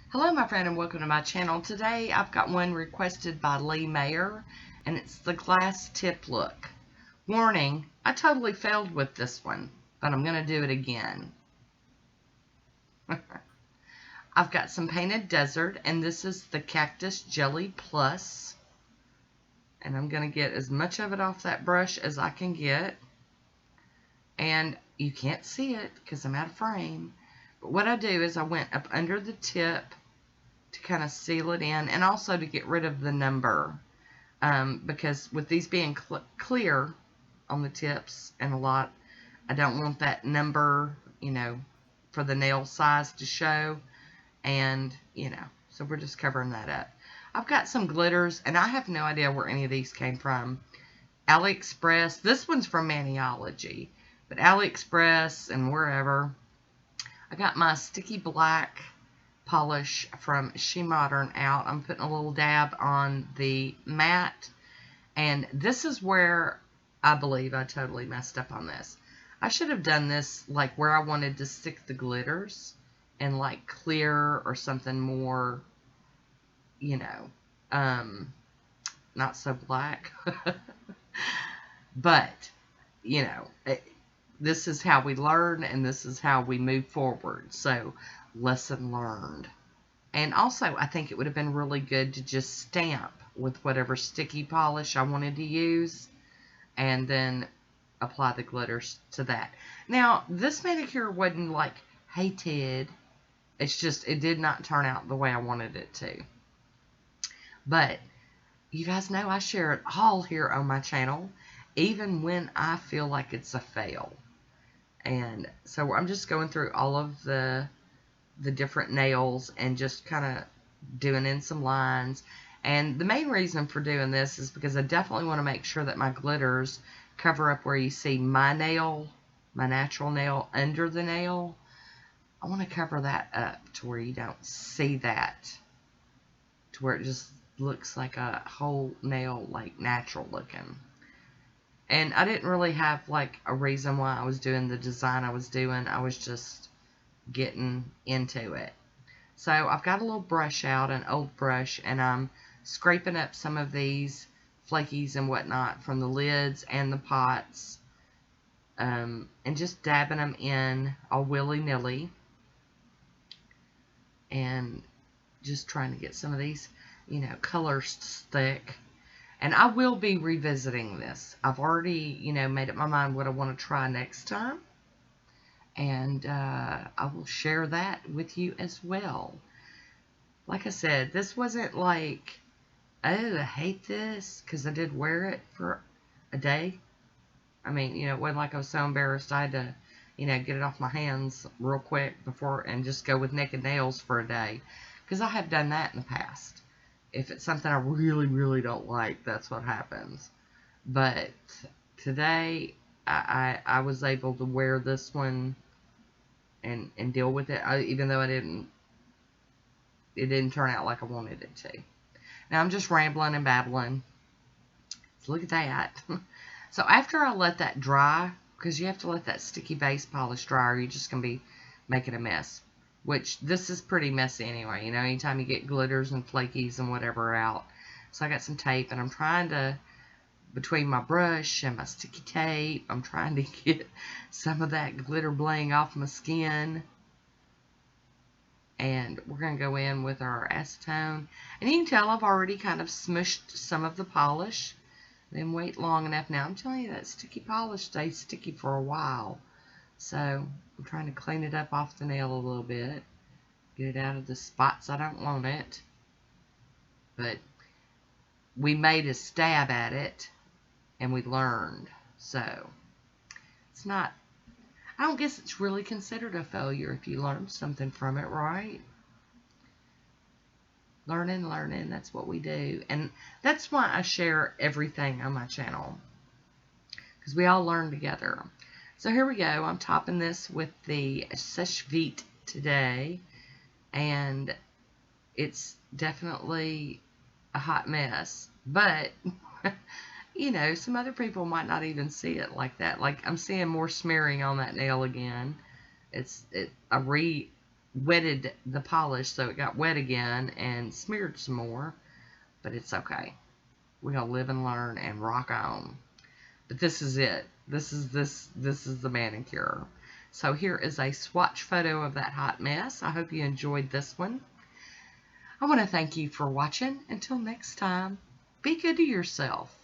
Hello my friend and welcome to my channel. Today I've got one requested by Maher and it's the glass tip look. Warning, I totally failed with this one, but I'm going to do it again. I've got some painted desert and this is the Cactus Jelly Plus. And I'm going to get as much of it off that brush as I can get. And you can't see it because I'm out of frame. But what I do is I went up under the tip to kind of seal it in and also to get rid of the number because with these being clear on the tips and a lot, I don't want that number, for the nail size to show, and so we're just covering that up. I've got some glitters and I have no idea where any of these came from. AliExpress, this one's from Maniology, but AliExpress and wherever. I got my sticky black polish from She Modern out. I'm putting a little dab on the matte, and this is where I believe I totally messed up on this. I should have done this like where I wanted to stick the glitters and like clear or something more, not so black. But, this is how we learn and this is how we move forward. So, lesson learned. And also, I think it would have been really good to just stamp with whatever sticky polish I wanted to use and then apply the glitters to that. Now, this manicure wasn't like hated. It's just, it did not turn out the way I wanted it to. But, you guys know I share it all here on my channel, even when I feel like it's a fail. And so I'm just going through all of the different nails and just kind of doing in some lines. And the main reason for doing this is because I definitely want to make sure that my glitters cover up where you see my nail, my natural nail under the nail. I want to cover that up to where you don't see that, to where it just looks like a whole nail, like natural looking. And I didn't really have like a reason why I was doing the design I was doing. I was just getting into it. So I've got a little brush out, an old brush, and I'm scraping up some of these flakies and whatnot from the lids and the pots, and just dabbing them in all willy-nilly, and just trying to get some of these, colors to stick. And I will be revisiting this. I've already, made up my mind what I want to try next time. And I will share that with you as well. Like I said, this wasn't like, oh, I hate this, because I did wear it for a day. I mean, it wasn't like I was so embarrassed I had to, get it off my hands real quick before and just go with naked nails for a day. Because I have done that in the past. If it's something I really, really don't like, that's what happens. But today, I was able to wear this one and deal with it, even though it didn't turn out like I wanted it to. Now I'm just rambling and babbling. So look at that. So after I let that dry, because you have to let that sticky base polish dry or you're just going to be making a mess. Which, this is pretty messy anyway, anytime you get glitters and flakies and whatever out. So I got some tape, and I'm trying to, between my brush and my sticky tape, I'm trying to get some of that glitter bling off my skin. And we're going to go in with our acetone. And you can tell I've already kind of smushed some of the polish. Then wait long enough. Now, I'm telling you, that sticky polish stays sticky for a while. So, I'm trying to clean it up off the nail a little bit. Get it out of the spots I don't want it. But we made a stab at it. And we learned. So, it's not, I don't guess it's really considered a failure if you learn something from it, right? Learning, that's what we do. And that's why I share everything on my channel. Because we all learn together. So here we go. I'm topping this with the Sèche Vite today. And it's definitely a hot mess. But, some other people might not even see it like that. Like, I'm seeing more smearing on that nail again. I wetted the polish so it got wet again and smeared some more, but it's okay. We're going to live and learn and rock on. But this is it. This is the manicure. So here is a swatch photo of that hot mess. I hope you enjoyed this one. I want to thank you for watching. Until next time, be good to yourself.